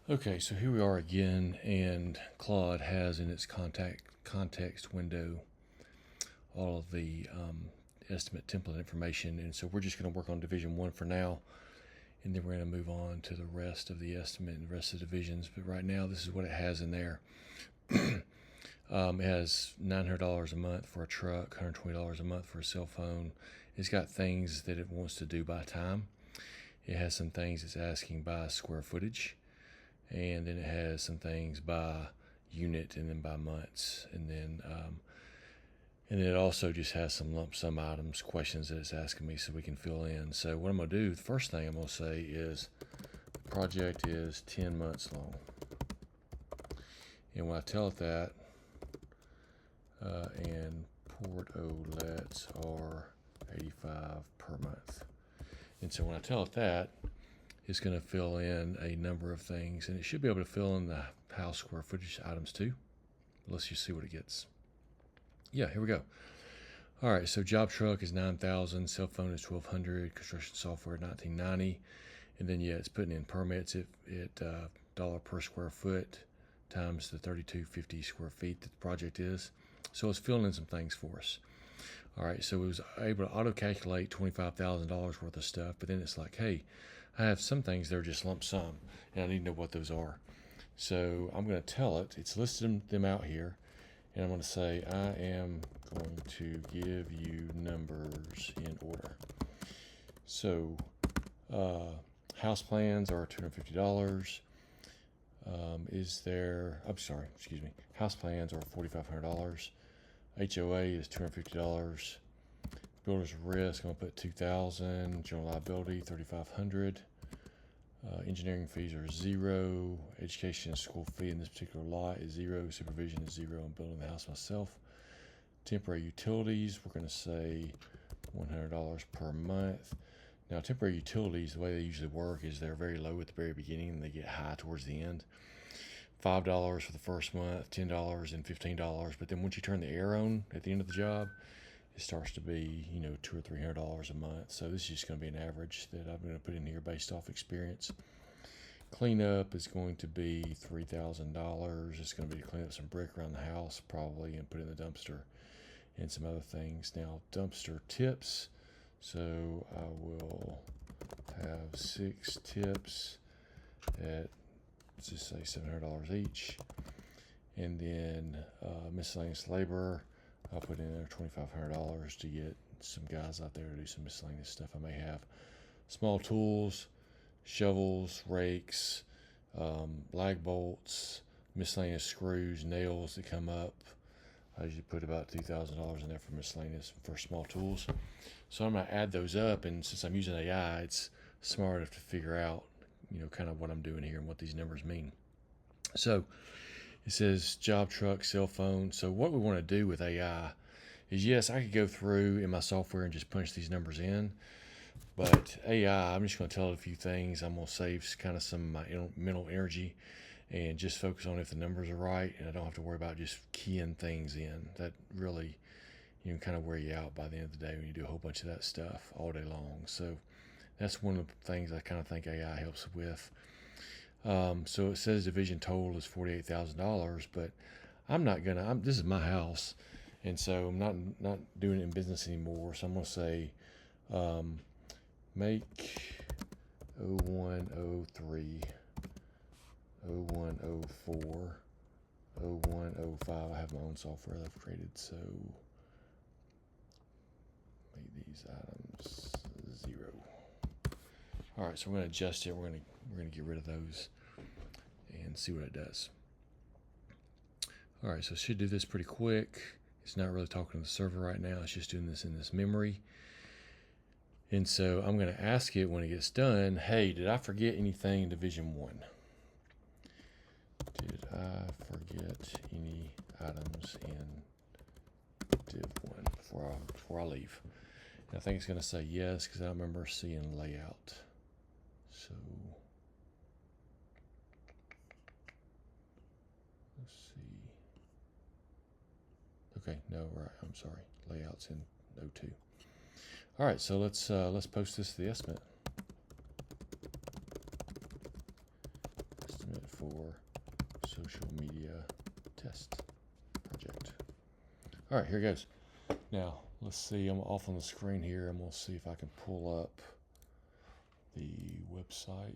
Okay, so here we are again, and Claude has in its context window all of the estimate template information, and so we're just going to work on Division 1 for now, and then we're going to move on to the rest of the estimate and the rest of the divisions. But right now, this is what it has in there. It has $900 a month for a truck, $120 a month for a cell phone. It's got things that it wants to do by time. It has some things it's asking by square footage, and then it has some things by unit, and then by months, and then it also just has some lump sum items questions that it's asking me so we can fill in. So what I'm going to do, the first thing I'm going to say is the project is 10 months long, and when I tell it that, and port OLEDs are 85 per month, and so when I tell it that, it's going to fill in a number of things, and it should be able to fill in the house square footage items too. Let's just see what it gets. Yeah, here we go. All right, so job truck is 9,000, cell phone is 1,200, construction software 1990, and then yeah, it's putting in permits at dollar per square foot times the 3250 square feet that the project is. So it's filling in some things for us. All right, so it was able to auto calculate $25,000 worth of stuff, but then it's like, hey, I have some things that are just lump sum, and I need to know what those are. So I'm going to tell it, it's listed them out here, and I'm going to say, I am going to give you numbers in order. So house plans are $250. House plans are $4,500. HOA is $250. Builder's risk, I'm going to put $2,000. General liability, $3,500. Engineering fees are $0. Education and school fee in this particular lot is $0. Supervision is $0. I'm building the house myself. Temporary utilities, we're going to say $100 per month. Now, temporary utilities, the way they usually work is they're very low at the very beginning and they get high towards the end. $5 for the first month, $10 and $15. But then once you turn the air on at the end of the job, it starts to be, $200 or $300 a month. So this is just going to be an average that I'm going to put in here based off experience. Cleanup is going to be $3,000. It's going to be to clean up some brick around the house probably and put it in the dumpster and some other things. Now, dumpster tips. So I will have 6 tips at, let's just say $700 each. And then miscellaneous labor, I'll put in there $2,500 to get some guys out there to do some miscellaneous stuff I may have. Small tools, shovels, rakes, lag bolts, miscellaneous screws, nails that come up. I usually put about $2,000 in there for miscellaneous for small tools. So I'm going to add those up, and since I'm using AI, it's smart enough to figure out, kind of what I'm doing here and what these numbers mean. So it says job truck, cell phone. So what we want to do with AI is, yes, I could go through in my software and just punch these numbers in, but AI, I'm just going to tell it a few things. I'm going to save kind of some of my mental energy and just focus on if the numbers are right, and I don't have to worry about just keying things in. That really, kind of wear you out by the end of the day when you do a whole bunch of that stuff all day long. So that's one of the things I kind of think AI helps with. So it says division total is $48,000, but I'm not gonna. This is my house, and so I'm not doing it in business anymore. So I'm gonna say, make 0103, 0104, 0105. I have my own software that I've created, so make these items 0. All right, so we're gonna adjust it. We're gonna get rid of those and see what it does. All right, so it should do this pretty quick. It's not really talking to the server right now. It's just doing this in this memory. And so I'm going to ask it when it gets done, hey, did I forget anything in Division 1? Did I forget any items in Div 1 before I leave? And I think it's going to say yes, because I remember seeing layout. So let's see. Okay, no, right, I'm sorry. Layout's in 02. All right, so let's post this to the estimate. Estimate for for social media test project. All right, here it goes. Now, let's see, I'm off on the screen here. I'm gonna see if I can pull up the website.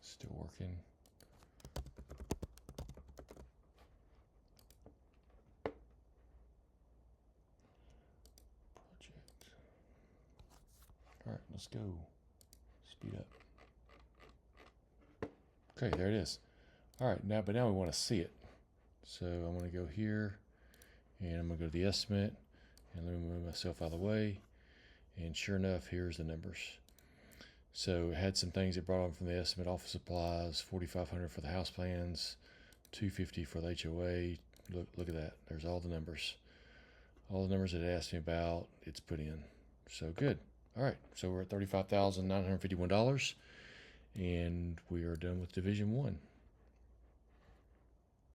Still working. Project. All right, let's go. Speed up. Okay, there it is. All right, now we want to see it. So I'm going to go here, and I'm going to go to the estimate, and let me move myself out of the way. And sure enough, here's the numbers. So it had some things it brought on from the estimate: office supplies, $4,500 for the house plans, $250 for the HOA. Look at that. There's all the numbers. All the numbers that it asked me about, it's put in. So good. All right, so we're at $35,951, and we are done with Division 1.